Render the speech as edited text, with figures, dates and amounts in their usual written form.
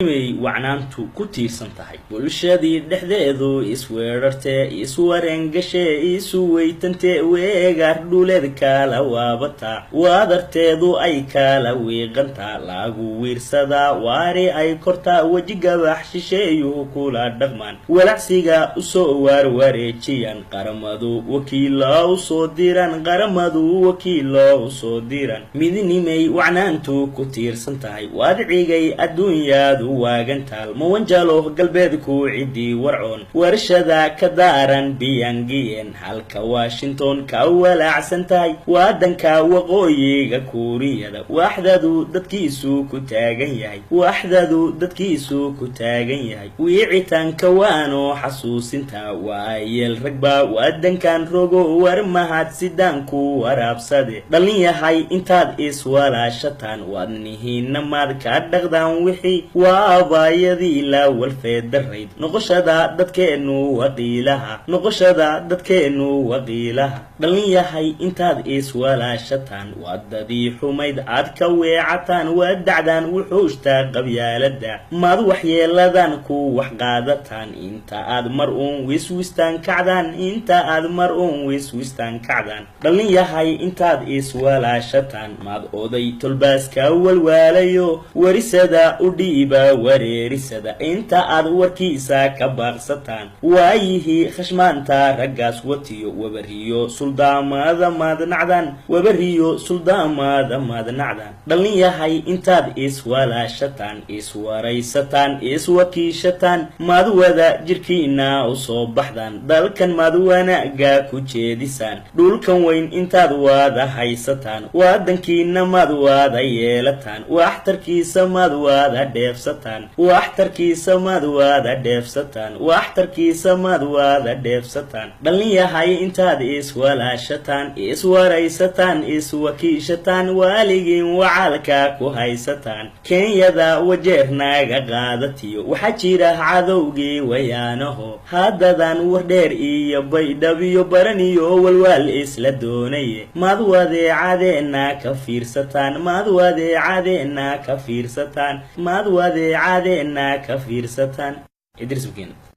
wacnaantu ku tiirsan tahay bulshadii dhexdeedu isweerartee iswareengashee isu weytantee weegaar dhuleed kala waabata waadarteedu ay kala wiiqantaa lagu wiirsadaa waari ay kortaa wejigabax shisheeyuhu kula dhaqmaan walacsiga usoo waarwareejiyaan qaramadu wakiilo usoo diran midnimay wacnaantu ku tiirsan tahay waadcigay adduunyadu waagantaal mawanjalo galbeedku cidii warcoon warshada ka daaran biyangiyen halka Washington ka walaacsan tahay wadanka waqooyiga Kuuriyada waxdadu dadkiisu ku taagan yahay wiicitanka waano xasuusinta waayeel ragba wadankan rogo war mahad sidaanku waraabsade dhalin yahay intaad iswalaashataan wadnihiina maad ka dhaqdaan wixii abayadii la walfeedarayd noqoshada dadkeenu waqiilaha dhalin yahay intaad iswalaashataan wadadii xumayd aad ka weecataan wadacdaan wuxuushta qabyaalada maad waxyeeladan ku wax qaadataan inta aad mar wiswistaan kacdaan dhalin yahay intaad iswalaashataan maad oday tolbaaska walwaalayo warisada u dhiiba wareerisada inta aad warkiisa ka baaqsataan waayihi khashmaanta raggaas watiyo wabariyo suldaamada maadnacdan dhalin yahay intaad iswalaashataan iswaraysataan iswakiishataan maad wada jirkiina usoo baxdaan dalkan maad wanaaga ku jeedisaan dhulkan weyn intaad wada haysataan wadankiina maad wada yeelataan waxtarkiisa maad wada dheefsataan dhalin yahay intaad iswalaashataan iswaraysataan iswakiishataan waaligiin wacaalka ku haysataan Kenyada wajeernaaga qaadatiyo waxaa jira cadowgii wayaanaho haddadan wardheer iyo baydhabiyo baraniyo walwaal isla doonaye maad wadeecadeena ka fiirsataan